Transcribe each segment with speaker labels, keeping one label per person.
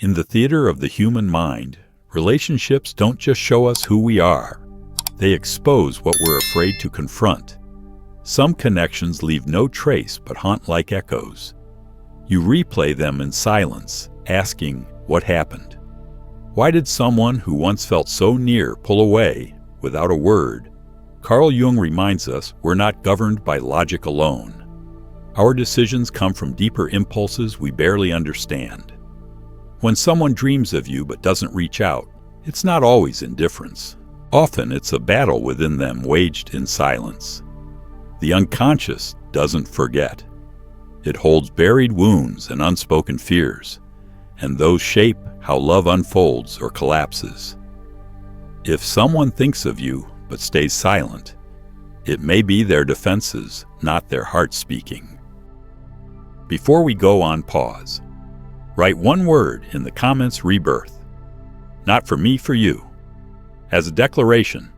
Speaker 1: In the theater of the human mind, relationships don't just show us who we are. They expose what we're afraid to confront. Some connections leave no trace but haunt like echoes. You replay them in silence, asking, what happened? Why did someone who once felt so near pull away without a word? Carl Jung reminds us we're not governed by logic alone. Our decisions come from deeper impulses we barely understand. When someone dreams of you but doesn't reach out, it's not always indifference. Often it's a battle within them waged in silence. The unconscious doesn't forget. It holds buried wounds and unspoken fears, and those shape how love unfolds or collapses. If someone thinks of you but stays silent, it may be their defenses, not their heart speaking. Before we go on, pause. Write one word in the comments: rebirth. Not for me, for you. As a declaration,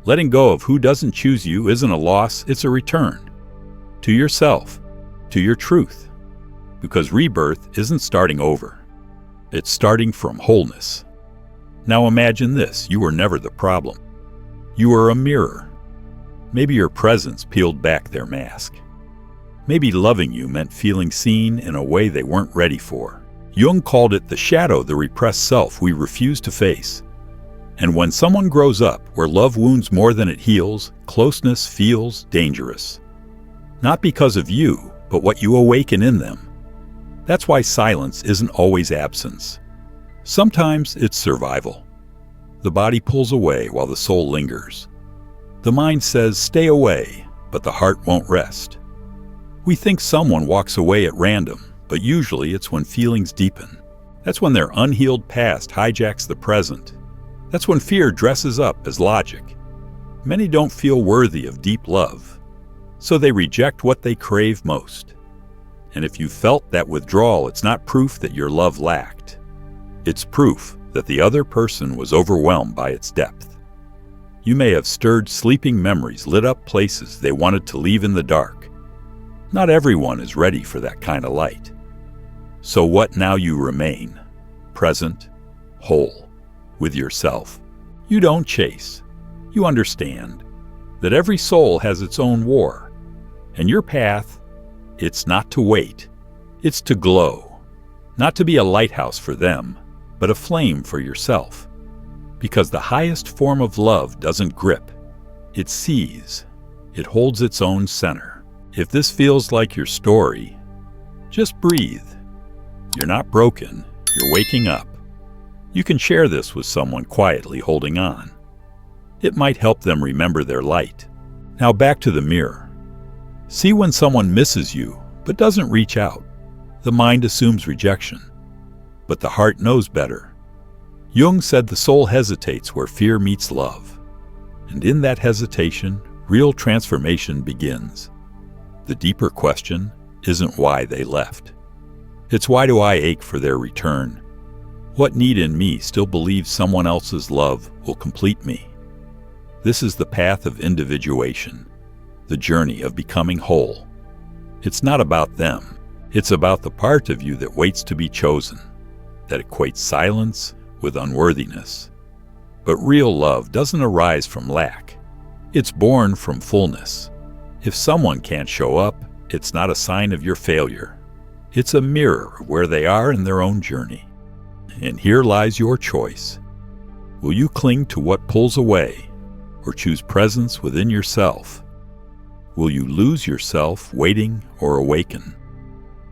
Speaker 1: letting go of who doesn't choose you isn't a loss, it's a return. To yourself, to your truth. Because rebirth isn't starting over. It's starting from wholeness. Now imagine this: you were never the problem. You were a mirror. Maybe your presence peeled back their mask. Maybe loving you meant feeling seen in a way they weren't ready for. Jung called it the shadow, the repressed self we refuse to face. And when someone grows up where love wounds more than it heals, closeness feels dangerous. Not because of you, but what you awaken in them. That's why silence isn't always absence. Sometimes it's survival. The body pulls away while the soul lingers. The mind says, stay away, but the heart won't rest. We think someone walks away at random, but usually it's when feelings deepen. That's when their unhealed past hijacks the present. That's when fear dresses up as logic. Many don't feel worthy of deep love, so they reject what they crave most. And if you felt that withdrawal, it's not proof that your love lacked. It's proof that the other person was overwhelmed by its depth. You may have stirred sleeping memories, lit up places they wanted to leave in the dark. Not everyone is ready for that kind of light. So what now? You remain present, whole, with yourself. You don't chase. You understand that every soul has its own war, and your path, it's not to wait, it's to glow. Not to be a lighthouse for them, but a flame for yourself. Because the highest form of love doesn't grip, it sees, it holds its own center. If this feels like your story, just breathe. You're not broken, you're waking up. You can share this with someone quietly holding on. It might help them remember their light. Now back to the mirror. See when someone misses you, but doesn't reach out. The mind assumes rejection, but the heart knows better. Jung said the soul hesitates where fear meets love. And in that hesitation, real transformation begins. The deeper question isn't why they left. It's why do I ache for their return? What need in me still believes someone else's love will complete me? This is the path of individuation, the journey of becoming whole. It's not about them. It's about the part of you that waits to be chosen, that equates silence with unworthiness. But real love doesn't arise from lack. It's born from fullness. If someone can't show up, it's not a sign of your failure. It's a mirror of where they are in their own journey. And here lies your choice. Will you cling to what pulls away, or choose presence within yourself? Will you lose yourself waiting or awaken?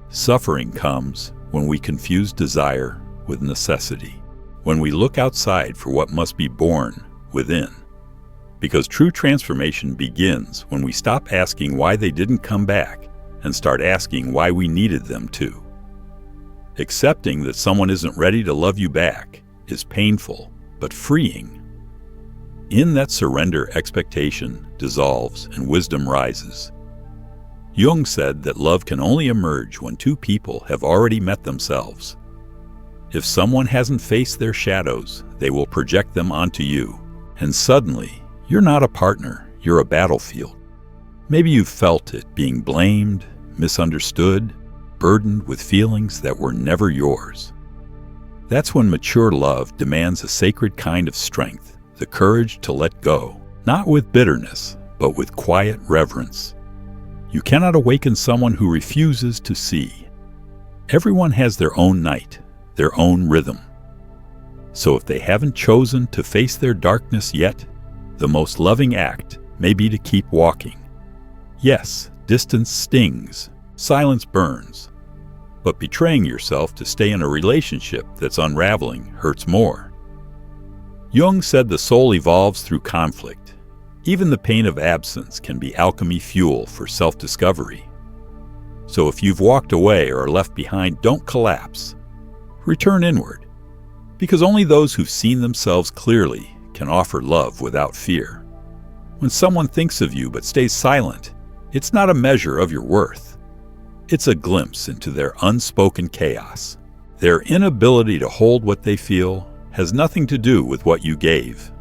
Speaker 1: Suffering comes when we confuse desire with necessity, when we look outside for what must be born within. Because true transformation begins when we stop asking why they didn't come back and start asking why we needed them to. Accepting that someone isn't ready to love you back is painful, but freeing. In that surrender, expectation dissolves and wisdom rises. Jung said that love can only emerge when two people have already met themselves. If someone hasn't faced their shadows, they will project them onto you, and suddenly, you're not a partner, you're a battlefield. Maybe you've felt it, being blamed, misunderstood, burdened with feelings that were never yours. That's when mature love demands a sacred kind of strength, the courage to let go, not with bitterness, but with quiet reverence. You cannot awaken someone who refuses to see. Everyone has their own night, their own rhythm. So if they haven't chosen to face their darkness yet, the most loving act may be to keep walking. Yes, distance stings, silence burns, but betraying yourself to stay in a relationship that's unraveling hurts more. Jung said the soul evolves through conflict. Even the pain of absence can be alchemy fuel for self-discovery. So if you've walked away or are left behind, don't collapse. Return inward, because only those who've seen themselves clearly can offer love without fear. When someone thinks of you but stays silent, it's not a measure of your worth. It's a glimpse into their unspoken chaos. Their inability to hold what they feel has nothing to do with what you gave.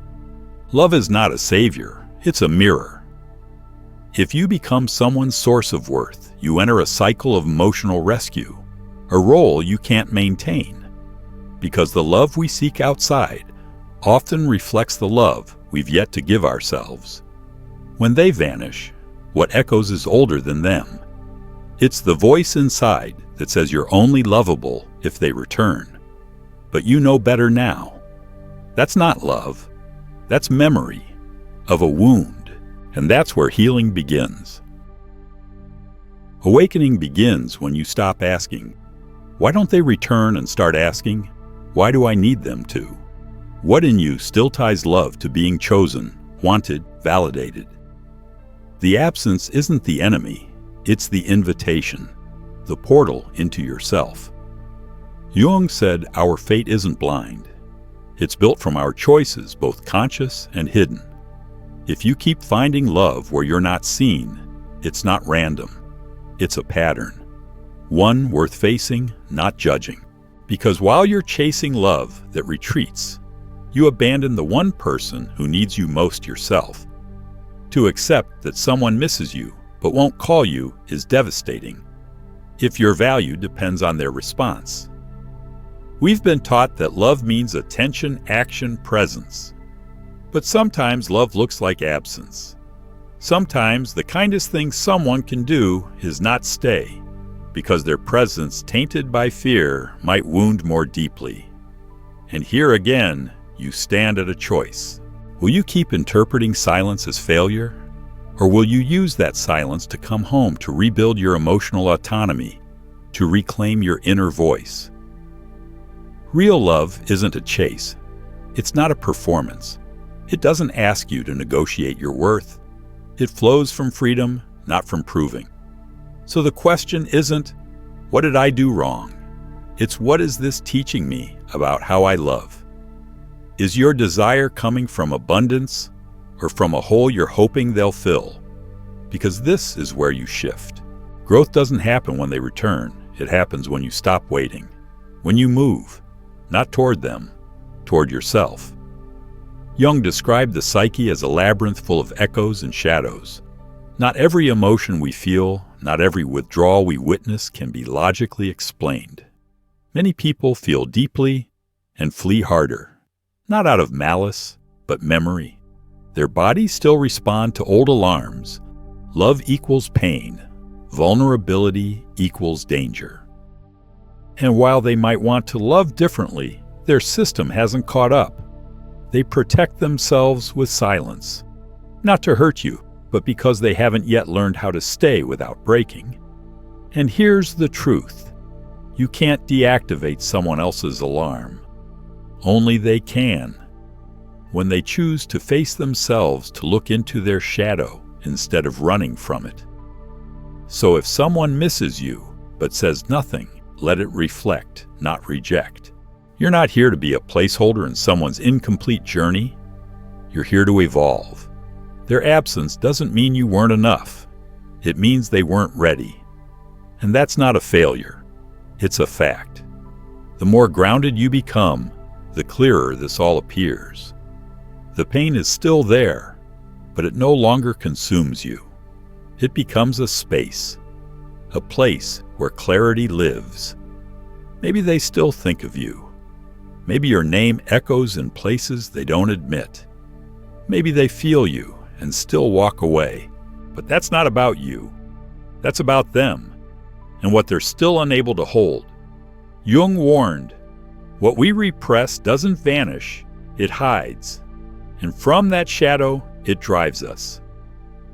Speaker 1: Love is not a savior, it's a mirror. If you become someone's source of worth, you enter a cycle of emotional rescue, a role you can't maintain, because the love we seek outside often reflects the love we've yet to give ourselves. When they vanish, what echoes is older than them. It's the voice inside that says you're only lovable if they return. But you know better now. That's not love. That's memory of a wound, and that's where healing begins. Awakening begins when you stop asking, why don't they return, and start asking, why do I need them to? What in you still ties love to being chosen, wanted, validated? The absence isn't the enemy, it's the invitation, the portal into yourself. Jung said our fate isn't blind. It's built from our choices, both conscious and hidden. If you keep finding love where you're not seen, it's not random. It's a pattern. One worth facing, not judging. Because while you're chasing love that retreats, you abandon the one person who needs you most, yourself. To accept that someone misses you but won't call you is devastating, if your value depends on their response. We've been taught that love means attention, action, presence. But sometimes love looks like absence. Sometimes the kindest thing someone can do is not stay, because their presence, tainted by fear, might wound more deeply. And here again, you stand at a choice. Will you keep interpreting silence as failure? Or will you use that silence to come home, to rebuild your emotional autonomy, to reclaim your inner voice? Real love isn't a chase. It's not a performance. It doesn't ask you to negotiate your worth. It flows from freedom, not from proving. So the question isn't, what did I do wrong? It's, what is this teaching me about how I love? Is your desire coming from abundance or from a hole you're hoping they'll fill? Because this is where you shift. Growth doesn't happen when they return. It happens when you stop waiting. When you move, not toward them, toward yourself. Jung described the psyche as a labyrinth full of echoes and shadows. Not every emotion we feel, not every withdrawal we witness can be logically explained. Many people feel deeply and flee harder. Not out of malice, but memory. Their bodies still respond to old alarms. Love equals pain. Vulnerability equals danger. And while they might want to love differently, their system hasn't caught up. They protect themselves with silence. Not to hurt you, but because they haven't yet learned how to stay without breaking. And here's the truth. You can't deactivate someone else's alarm. Only they can, when they choose to face themselves, to look into their shadow instead of running from it. So if someone misses you but says nothing, let it reflect, not reject. You're not here to be a placeholder in someone's incomplete journey. You're here to evolve. Their absence doesn't mean you weren't enough. It means they weren't ready. And that's not a failure. It's a fact. The more grounded you become, the clearer this all appears. The pain is still there, but it no longer consumes you. It becomes a space, a place where clarity lives. Maybe they still think of you. Maybe your name echoes in places they don't admit. Maybe they feel you and still walk away. But that's not about you. That's about them and what they're still unable to hold. Jung warned, what we repress doesn't vanish, it hides. And from that shadow, it drives us.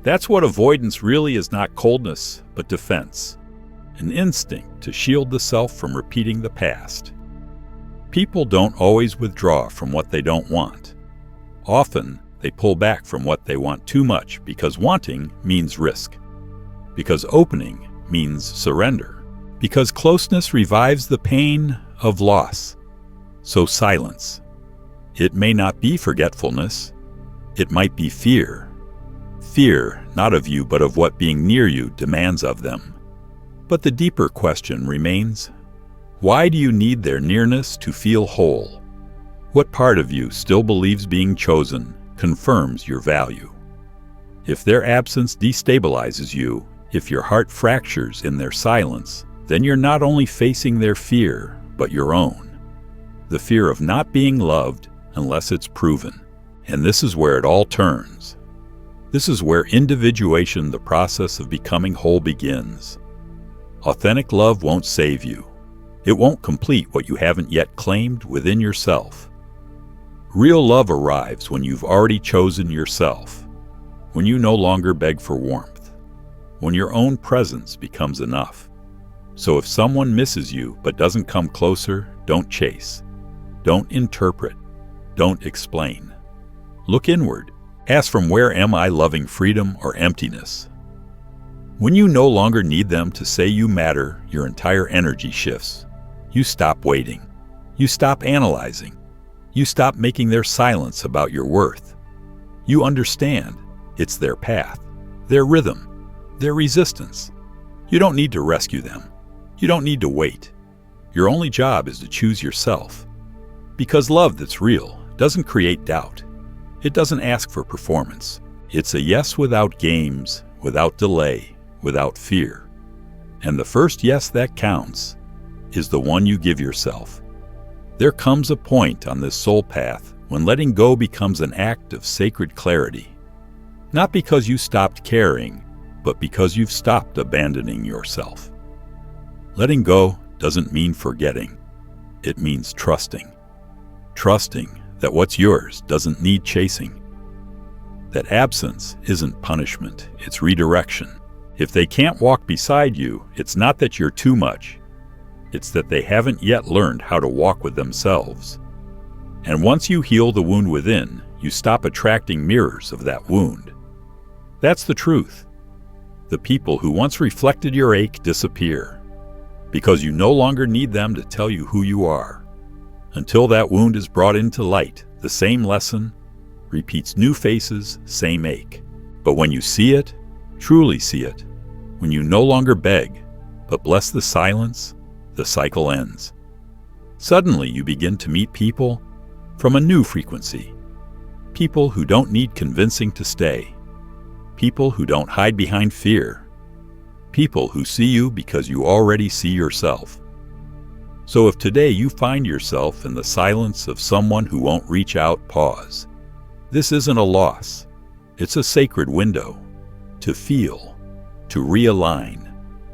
Speaker 1: That's what avoidance really is, not coldness, but defense. An instinct to shield the self from repeating the past. People don't always withdraw from what they don't want. Often, they pull back from what they want too much because wanting means risk. Because opening means surrender. Because closeness revives the pain of loss. So silence. It may not be forgetfulness. It might be fear. Fear, not of you, but of what being near you demands of them. But the deeper question remains, why do you need their nearness to feel whole? What part of you still believes being chosen confirms your value? If their absence destabilizes you, if your heart fractures in their silence, then you're not only facing their fear, but your own. The fear of not being loved unless it's proven. And this is where it all turns. This is where individuation, the process of becoming whole, begins. Authentic love won't save you. It won't complete what you haven't yet claimed within yourself. Real love arrives when you've already chosen yourself, when you no longer beg for warmth, when your own presence becomes enough. So if someone misses you but doesn't come closer, don't chase. Don't interpret. Don't explain. Look inward. Ask, from where am I loving freedom or emptiness? When you no longer need them to say you matter, your entire energy shifts. You stop waiting. You stop analyzing. You stop making their silence about your worth. You understand it's their path, their rhythm, their resistance. You don't need to rescue them. You don't need to wait. Your only job is to choose yourself. Because love that's real doesn't create doubt. It doesn't ask for performance. It's a yes without games, without delay, without fear. And the first yes that counts is the one you give yourself. There comes a point on this soul path when letting go becomes an act of sacred clarity. Not because you stopped caring, but because you've stopped abandoning yourself. Letting go doesn't mean forgetting. It means trusting. Trusting that what's yours doesn't need chasing. That absence isn't punishment, it's redirection. If they can't walk beside you, it's not that you're too much. It's that they haven't yet learned how to walk with themselves. And once you heal the wound within, you stop attracting mirrors of that wound. That's the truth. The people who once reflected your ache disappear, because you no longer need them to tell you who you are. Until that wound is brought into light, the same lesson repeats new faces, same ache. But when you see it, truly see it, when you no longer beg, but bless the silence, the cycle ends. Suddenly you begin to meet people from a new frequency. People who don't need convincing to stay. People who don't hide behind fear. People who see you because you already see yourself. So if today you find yourself in the silence of someone who won't reach out, pause. This isn't a loss. It's a sacred window to feel, to realign,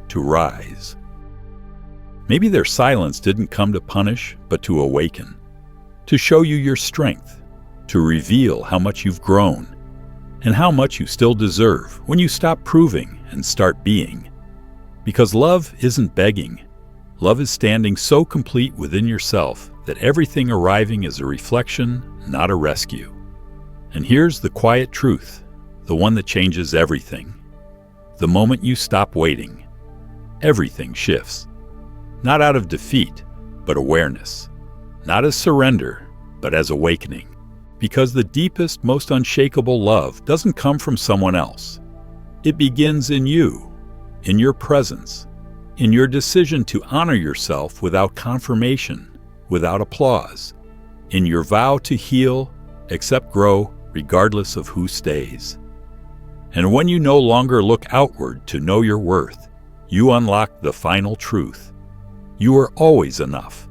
Speaker 1: to rise. Maybe their silence didn't come to punish, but to awaken, to show you your strength, to reveal how much you've grown, and how much you still deserve when you stop proving and start being. Because love isn't begging. Love is standing so complete within yourself that everything arriving is a reflection, not a rescue. And here's the quiet truth, the one that changes everything. The moment you stop waiting, everything shifts. Not out of defeat, but awareness. Not as surrender, but as awakening. Because the deepest, most unshakable love doesn't come from someone else. It begins in you, in your presence, in your decision to honor yourself without confirmation, without applause, in your vow to heal, accept, grow, regardless of who stays. And when you no longer look outward to know your worth, you unlock the final truth. You are always enough,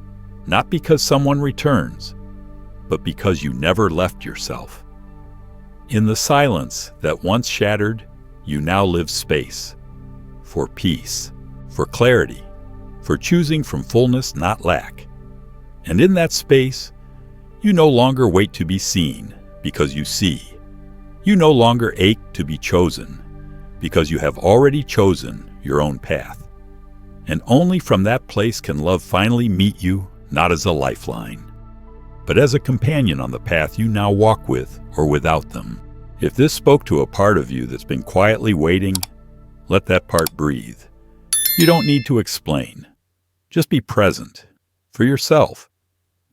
Speaker 1: not because someone returns, but because you never left yourself. In the silence that once shattered, you now live space. For peace, for clarity, for choosing from fullness, not lack. And in that space, you no longer wait to be seen, because you see. You no longer ache to be chosen, because you have already chosen your own path. And only from that place can love finally meet you, not as a lifeline, but as a companion on the path you now walk with or without them. If this spoke to a part of you that's been quietly waiting, let that part breathe. You don't need to explain. Just be present. For yourself.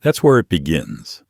Speaker 1: That's where it begins.